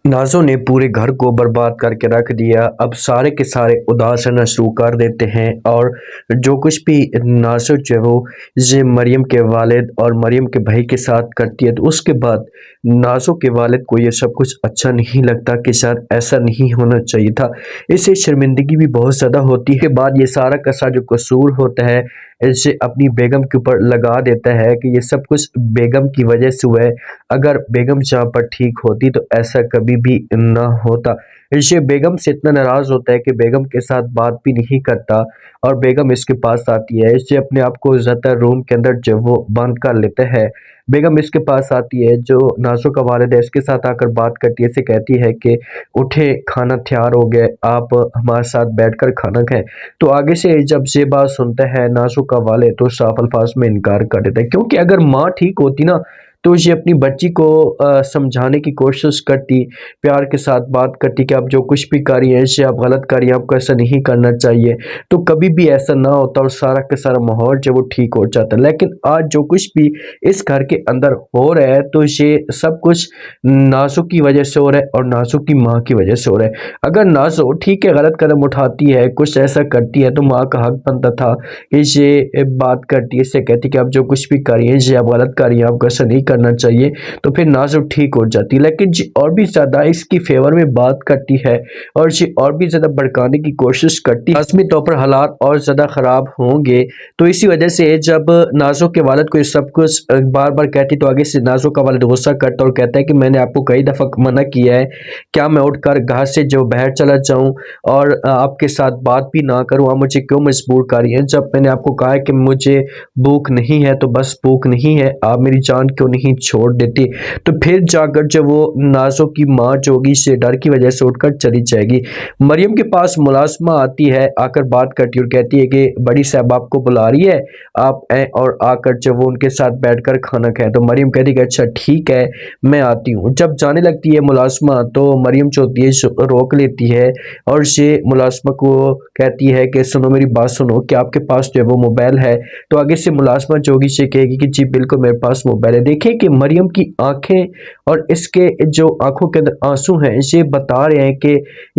नाज़ो ने पूरे घर को बर्बाद करके रख दिया। अब सारे के सारे उदास रहना शुरू कर देते हैं और जो कुछ भी नाज़ो जो है वो ये मरियम के वालिद और मरियम के भाई के साथ करती है, तो उसके बाद नाज़ो के वालिद को ये सब कुछ अच्छा नहीं लगता कि शायद ऐसा नहीं होना चाहिए था। इससे शर्मिंदगी भी बहुत ज़्यादा होती है। के बाद ये सारा का सारा जो कसूर होता है इसे अपनी बेगम के ऊपर लगा देता है कि ये सब कुछ बेगम की वजह से हुआ है। अगर बेगम जहाँ पर ठीक होती तो ऐसा कभी भी ना होता। ये बेगम से इतना नाराज़ होता है कि बेगम के साथ बात भी नहीं करता और बेगम इसके पास आती है। इससे अपने आप को ज़्यादातर रूम के अंदर जो वो बंद कर लेता है। बेगम इसके पास आती है, जो नाज़ो का वालिद है इसके साथ आकर बात करती है, इसे कहती है कि उठे, खाना तैयार हो गया, आप हमारे साथ बैठकर खाना खाएं। तो आगे से जब ये बात सुनता है नाज़ो का वालिद तो साफ अल्फाज में इनकार कर देता है, क्योंकि अगर माँ ठीक होती ना तो ये अपनी बच्ची को समझाने की कोशिश करती, प्यार के साथ बात करती कि आप जो कुछ भी कर रही हैं इसे आप गलत कर रही हैं, आपको ऐसा नहीं करना चाहिए, तो कभी भी ऐसा ना होता और सारा का सारा माहौल जो वो ठीक हो जाता। लेकिन आज जो कुछ भी इस घर के अंदर हो रहा है तो ये सब कुछ नाज़ो की वजह से हो रहा है और नाज़ो की माँ की वजह से हो रहा है। अगर नाज़ो ठीक है गलत कदम उठाती है, कुछ ऐसा करती है, तो माँ का हक बनता था कि ये बात करती है, इससे कहती कि आप जो कुछ भी कर रही हैं ये आप गलत कर रही हैं, आपको ऐसा नहीं करना चाहिए, तो फिर नाज़ो ठीक हो जाती। लेकिन जी और भी ज़्यादा इसकी फेवर में बात करती है और जी और भी ज़्यादा भड़काने की कोशिश करती है। लाज़मी तौर पर हालात और ज़्यादा ख़राब होंगे। तो इसी वजह से जब नाज़ो के वालिद को ये सब कुछ बार बार कहती तो आगे से नाज़ो का वालिद गुस्सा करता और कहता है कि मैंने आपको कई दफ़ा मना किया है, क्या मैं उठकर घर से जो बाहर चला जाऊं और आपके साथ बात भी ना करूं, आप मुझे क्यों मजबूर कर रही हैं? जब मैंने आपको कहा है कि मुझे भूख नहीं है तो बस भूख नहीं है, आप मेरी जान क्यों नहीं छोड़ देती? तो फिर जाकर जब वो नाज़ो की माँ जो होगी से डर की वजह से उठकर चली जाएगी। मरियम के पास मुलाज़िमा आती है, आकर बात करती है और कहती है कि बड़ी साहब आपको बुला रही है, आप आएँ और आकर जब वो उनके साथ बैठकर खाना खाएं। तो मरियम कहती है कि अच्छा ठीक है, मैं आती हूँ। जब जाने लगती है मुलाज़िमा तो मरियम जो होती है रोक लेती है और ये मुलाज़िमा को कहती है कि सुनो मेरी बात सुनो, कि आपके पास जो है वो मोबाइल है? तो आगे से मुलाज़िमा जो होगी से कहेगी कि जी बिल्कुल मेरे पास मोबाइल है। देखिए कि मरियम की आंखें और इसके जो आंखों के अंदर आंसू हैं ये बता रहे हैं कि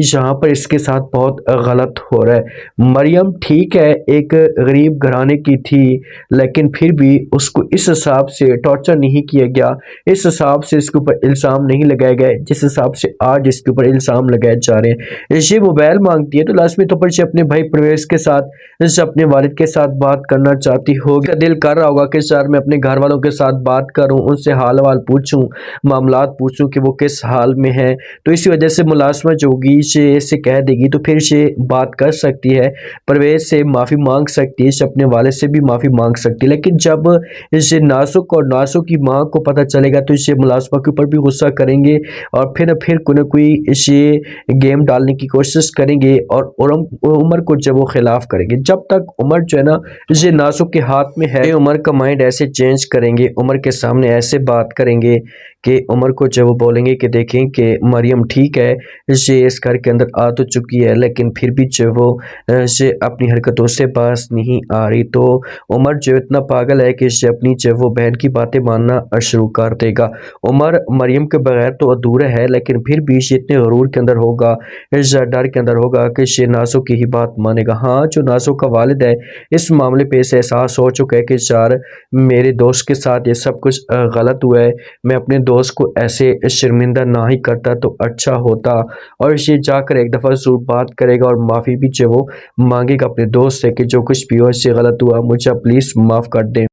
यहाँ पर इसके साथ बहुत गलत हो रहा है। मरियम ठीक है एक गरीब घराने की थी, लेकिन फिर भी उसको इस हिसाब से टॉर्चर नहीं किया गया, इस हिसाब से इसके ऊपर इल्ज़ाम नहीं लगाए गए जिस हिसाब से आज इसके ऊपर इल्ज़ाम लगाए जा रहे हैं। ये मोबाइल मांगती है तो लाजमी तौर पर अपने भाई परवेज़ के साथ, अपने वालिद के साथ बात करना चाहती होगी। दिल कर रहा होगा कि सर मैं अपने घर वालों के साथ बात करूं, उनसे हाल वाल पूछूं, मामलात पूछूं कि वो किस हाल में हैं। तो इसी वजह से मुलाज़िमा जो होगी से कह देगी तो फिर से बात कर सकती है, परवेज़ से माफ़ी मांग सकती है, अपने वालिद से भी माफ़ी मांग सकती है। लेकिन जब इसे नाज़ुक और नाज़ो की माँ को पता चलेगा तो इसे मुलाज़िमा के ऊपर भी गुस्सा करेंगे और फिर कोई ना कोई इसे गेम डालने की कोशिश करेंगे और उमर को जब वो खिलाफ करेंगे। जब तक उमर जो है ना ये नाज़ुक के हाथ में है, उमर का माइंड ऐसे चेंज करेंगे, उमर के सामने ऐसे बात करेंगे कि उमर को जब वो बोलेंगे कि देखें कि मरियम ठीक है, ये इस घर के अंदर आ तो चुकी है लेकिन फिर भी जो वो ये अपनी हरकतों से बाज नहीं आ रही, तो उमर जो इतना पागल है कि ये अपनी जो वो बहन की बातें मानना शुरू कर देगा। उमर मरियम के बगैर तो अधूरा है, लेकिन फिर भी ये इतने गरूर के अंदर होगा, इस डर के अंदर होगा कि ये नाज़ो की ही बात मानेगा। हाँ, जो नाज़ो का वालिद है इस मामले पे इसे एहसास हो चुका है कि यार मेरे दोस्त के साथ ये सब कुछ गलत हुआ है, मैं अपने दोस्त को ऐसे शर्मिंदा ना ही करता तो अच्छा होता, और ये जाकर एक दफ़ा ज़रूर बात करेगा और माफ़ी भी जो वो मांगेगा अपने दोस्त से कि जो कुछ भी हो इससे गलत हुआ, मुझे प्लीज़ माफ़ कर दें।